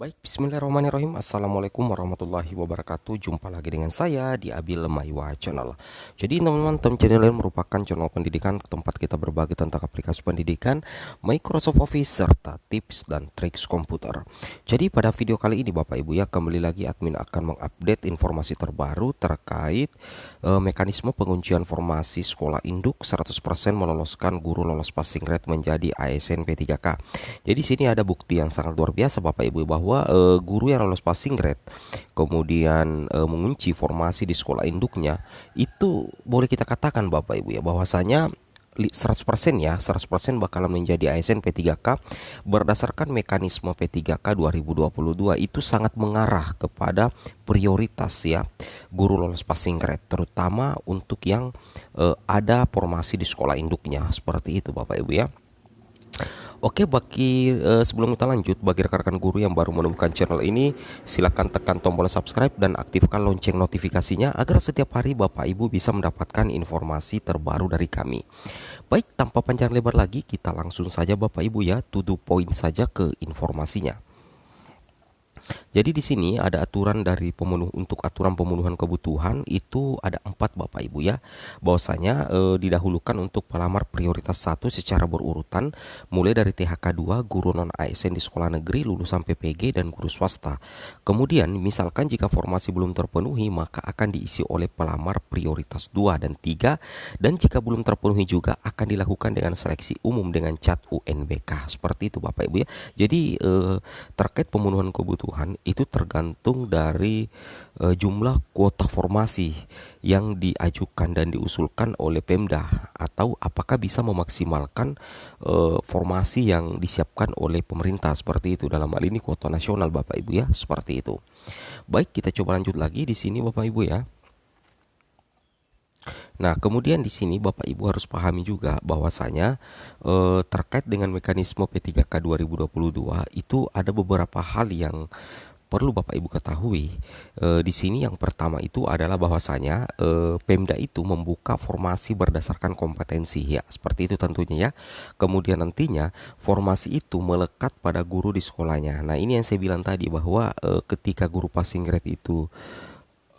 Baik, bismillahirrahmanirrahim. Assalamualaikum warahmatullahi wabarakatuh. Jumpa lagi dengan saya di Abil Maiwa Channel. Jadi teman-teman, channel ini merupakan channel pendidikan tempat kita berbagi tentang aplikasi pendidikan, Microsoft Office, serta tips dan triks komputer. Jadi pada video kali ini Bapak Ibu ya, kembali lagi admin akan mengupdate informasi terbaru terkait mekanisme penguncian formasi sekolah induk 100% meloloskan guru lolos passing grade menjadi ASN P3K. Jadi sini ada bukti yang sangat luar biasa Bapak Ibu bahwa guru yang lolos passing grade kemudian mengunci formasi di sekolah induknya, itu boleh kita katakan Bapak Ibu ya bahwasanya 100% ya, 100% bakalan menjadi ASN P3K berdasarkan mekanisme P3K 2022. Itu sangat mengarah kepada prioritas ya guru lolos passing grade, terutama untuk yang ada formasi di sekolah induknya, seperti itu Bapak Ibu ya. Oke, sebelum kita lanjut, bagi rekan-rekan guru yang baru menemukan channel ini, silakan tekan tombol subscribe dan aktifkan lonceng notifikasinya agar setiap hari Bapak Ibu bisa mendapatkan informasi terbaru dari kami. Baik, tanpa panjang lebar lagi, kita langsung saja Bapak Ibu ya, to the point saja ke informasinya. Jadi di sini ada aturan dari untuk aturan pemenuhan kebutuhan itu ada 4 Bapak Ibu ya. Bahwasanya didahulukan untuk pelamar prioritas 1 secara berurutan, mulai dari THK 2, guru non ASN di sekolah negeri, lulusan PPG dan guru swasta. Kemudian misalkan jika formasi belum terpenuhi, maka akan diisi oleh pelamar prioritas 2 dan 3, dan jika belum terpenuhi juga akan dilakukan dengan seleksi umum dengan cat UNBK. Seperti itu Bapak Ibu ya. Jadi terkait pemenuhan kebutuhan itu tergantung dari jumlah kuota formasi yang diajukan dan diusulkan oleh Pemda, atau apakah bisa memaksimalkan formasi yang disiapkan oleh pemerintah, seperti itu. Dalam hal ini kuota nasional Bapak Ibu ya, seperti itu. Baik, kita coba lanjut lagi di sini Bapak Ibu ya. Nah, kemudian di sini Bapak Ibu harus pahami juga bahwasanya terkait dengan mekanisme P3K 2022 itu ada beberapa hal yang perlu Bapak Ibu ketahui. Di sini yang pertama itu adalah bahwasanya Pemda itu membuka formasi berdasarkan kompetensi ya, seperti itu tentunya ya. Kemudian nantinya formasi itu melekat pada guru di sekolahnya. Nah, ini yang saya bilang tadi bahwa ketika guru passing grade itu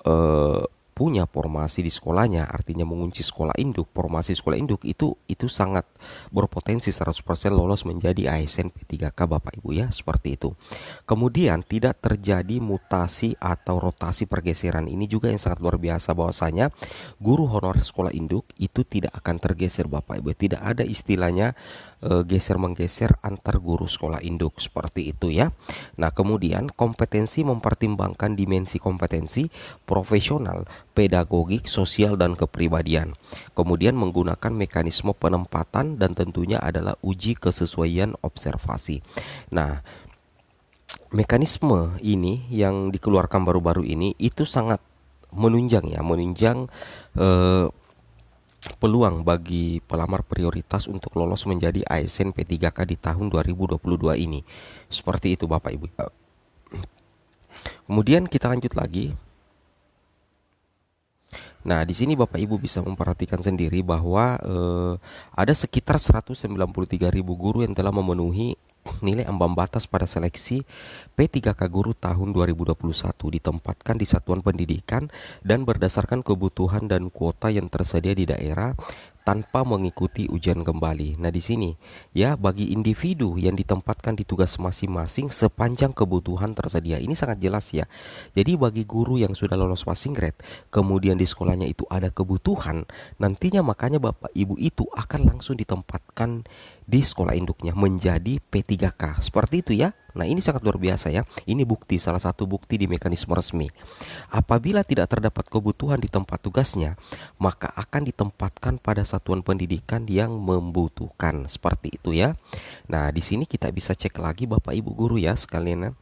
eh, punya formasi di sekolahnya, artinya mengunci sekolah induk, formasi sekolah induk itu sangat berpotensi 100% lolos menjadi ASN P3K Bapak Ibu ya, seperti itu. Kemudian tidak terjadi mutasi atau rotasi pergeseran, ini juga yang sangat luar biasa bahwasanya guru honorer sekolah induk itu tidak akan tergeser Bapak Ibu. Tidak ada istilahnya geser menggeser antar guru sekolah induk, seperti itu ya. Nah, kemudian kompetensi mempertimbangkan dimensi kompetensi profesional, pedagogik, sosial dan kepribadian. Kemudian menggunakan mekanisme penempatan dan tentunya adalah uji kesesuaian observasi. Nah, mekanisme ini yang dikeluarkan baru-baru ini itu sangat menunjang ya, eh, peluang bagi pelamar prioritas untuk lolos menjadi ASN P3K di tahun 2022 ini. Seperti itu Bapak Ibu. Kemudian kita lanjut lagi. Nah, di sini Bapak Ibu bisa memperhatikan sendiri bahwa ada sekitar 193.000 guru yang telah memenuhi nilai ambang batas pada seleksi P3K Guru tahun 2021, ditempatkan di satuan pendidikan dan berdasarkan kebutuhan dan kuota yang tersedia di daerah tanpa mengikuti ujian kembali. Nah, di sini ya, bagi individu yang ditempatkan di tugas masing-masing sepanjang kebutuhan tersedia. Ini sangat jelas ya. Jadi bagi guru yang sudah lolos passing grade, kemudian di sekolahnya itu ada kebutuhan, nantinya makanya Bapak Ibu itu akan langsung ditempatkan di sekolah induknya menjadi P3K. Seperti itu ya. Nah, ini sangat luar biasa ya. Ini bukti, salah satu bukti di mekanisme resmi. Apabila tidak terdapat kebutuhan di tempat tugasnya, maka akan ditempatkan pada satuan pendidikan yang membutuhkan. Seperti itu ya. Nah, di sini kita bisa cek lagi Bapak Ibu guru ya sekalian.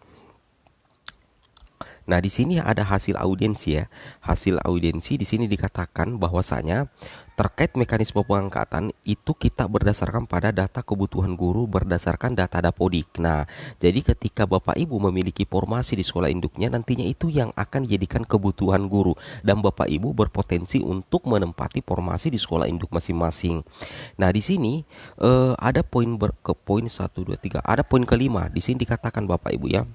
Nah, di sini ada hasil audiensi ya. Hasil audiensi di sini dikatakan bahwasanya terkait mekanisme pengangkatan itu kita berdasarkan pada data kebutuhan guru berdasarkan data Dapodik. Nah, jadi ketika Bapak Ibu memiliki formasi di sekolah induknya, nantinya itu yang akan dijadikan kebutuhan guru dan Bapak Ibu berpotensi untuk menempati formasi di sekolah induk masing-masing. Nah, di sini ada poin 1 2 3, ada poin kelima. Di sini dikatakan Bapak Ibu ya.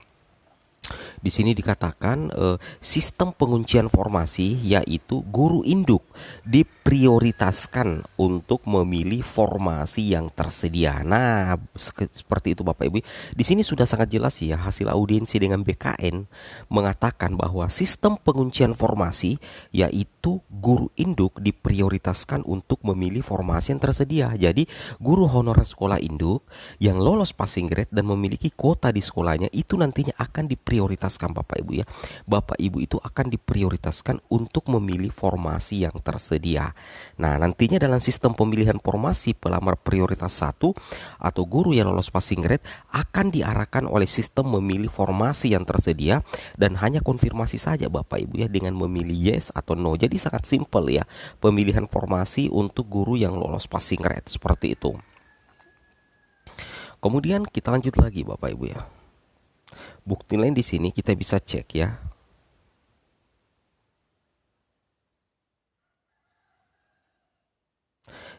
Di sini dikatakan sistem penguncian formasi, yaitu guru induk diprioritaskan untuk memilih formasi yang tersedia. Nah, seperti itu Bapak Ibu. Di sini sudah sangat jelas ya, hasil audiensi dengan BKN mengatakan bahwa sistem penguncian formasi yaitu guru induk diprioritaskan untuk memilih formasi yang tersedia. Jadi guru honorer sekolah induk yang lolos passing grade dan memiliki kuota di sekolahnya itu nantinya akan diprioritaskan Bapak Ibu ya. Bapak Ibu itu akan diprioritaskan untuk memilih formasi yang tersedia. Nah, nantinya dalam sistem pemilihan formasi pelamar prioritas 1 atau guru yang lolos passing grade akan diarahkan oleh sistem memilih formasi yang tersedia dan hanya konfirmasi saja Bapak Ibu ya dengan memilih yes atau no. Jadi sangat simpel ya pemilihan formasi untuk guru yang lolos passing grade seperti itu. Kemudian kita lanjut lagi Bapak Ibu ya. Bukti lain di sini kita bisa cek ya.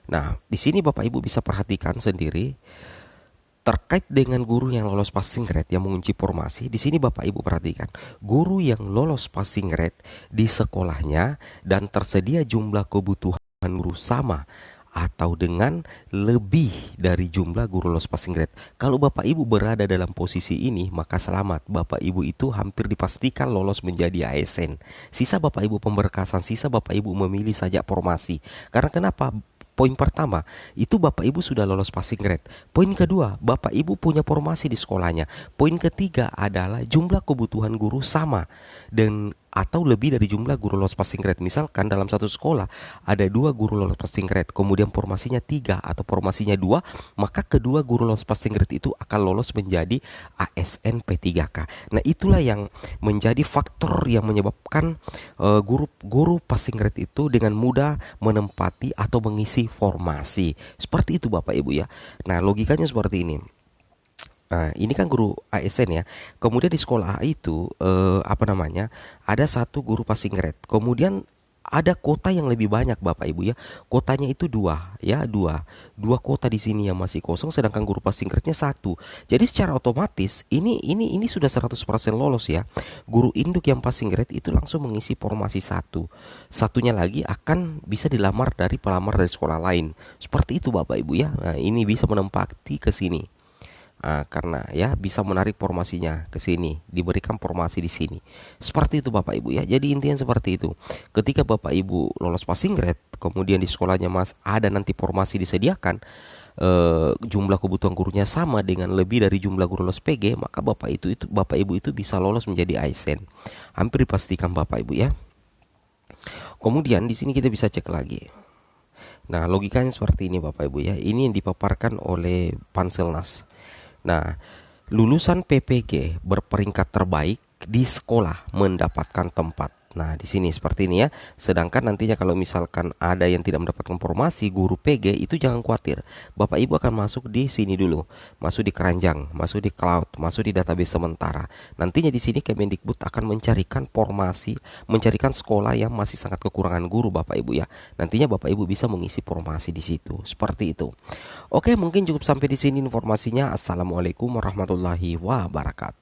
Nah, di sini Bapak Ibu bisa perhatikan sendiri terkait dengan guru yang lolos passing grade yang mengunci formasi. Di sini Bapak Ibu perhatikan, guru yang lolos passing grade di sekolahnya dan tersedia jumlah kebutuhan guru sama atau dengan lebih dari jumlah guru lolos passing grade. Kalau Bapak Ibu berada dalam posisi ini, maka selamat, Bapak Ibu itu hampir dipastikan lolos menjadi ASN. Sisa Bapak Ibu pemberkasan, sisa Bapak Ibu memilih saja formasi. Karena kenapa? Poin pertama, itu Bapak Ibu sudah lolos passing grade. Poin kedua, Bapak Ibu punya formasi di sekolahnya. Poin ketiga adalah jumlah kebutuhan guru sama dan atau lebih dari jumlah guru lolos passing grade. Misalkan dalam satu sekolah ada 2 guru lolos passing grade, kemudian formasinya 3 atau formasinya 2, maka kedua guru lolos passing grade itu akan lolos menjadi ASN P3K. Nah, itulah yang menjadi faktor yang menyebabkan guru passing grade itu dengan mudah menempati atau mengisi formasi. Seperti itu Bapak Ibu ya. Nah, logikanya seperti ini. Nah, ini kan guru ASN ya. Kemudian di sekolah A itu ada satu guru passing grade. Kemudian ada kota yang lebih banyak Bapak Ibu ya. Kotanya itu 2 ya, 2 kota di sini yang masih kosong sedangkan guru passing grade-nya 1. Jadi secara otomatis ini sudah 100% lolos ya. Guru induk yang passing grade itu langsung mengisi formasi 1. Satunya lagi akan bisa dilamar dari pelamar dari sekolah lain. Seperti itu Bapak Ibu ya. Nah, ini bisa menempati ke sini. Karena ya bisa menarik formasinya ke sini, diberikan formasi di sini. Seperti itu Bapak Ibu ya. Jadi intinya seperti itu. Ketika Bapak Ibu lolos passing grade, kemudian di sekolahnya Mas ada nanti formasi disediakan, jumlah kebutuhan gurunya sama dengan lebih dari jumlah guru lolos PG, maka Bapak Ibu itu bisa lolos menjadi ASN. Hampir dipastikan Bapak Ibu ya. Kemudian di sini kita bisa cek lagi. Nah, logikanya seperti ini Bapak Ibu ya. Ini yang dipaparkan oleh Panselnas. Nah, lulusan PPG berperingkat terbaik di sekolah mendapatkan tempat. Nah, di sini seperti ini ya. Sedangkan nantinya kalau misalkan ada yang tidak mendapatkan formasi guru PG, itu jangan khawatir. Bapak Ibu akan masuk di sini dulu. Masuk di keranjang, masuk di cloud, masuk di database sementara. Nantinya di sini Kemendikbud akan mencarikan formasi, mencarikan sekolah yang masih sangat kekurangan guru Bapak Ibu ya. Nantinya Bapak Ibu bisa mengisi formasi di situ. Seperti itu. Oke, mungkin cukup sampai di sini informasinya. Assalamualaikum warahmatullahi wabarakatuh.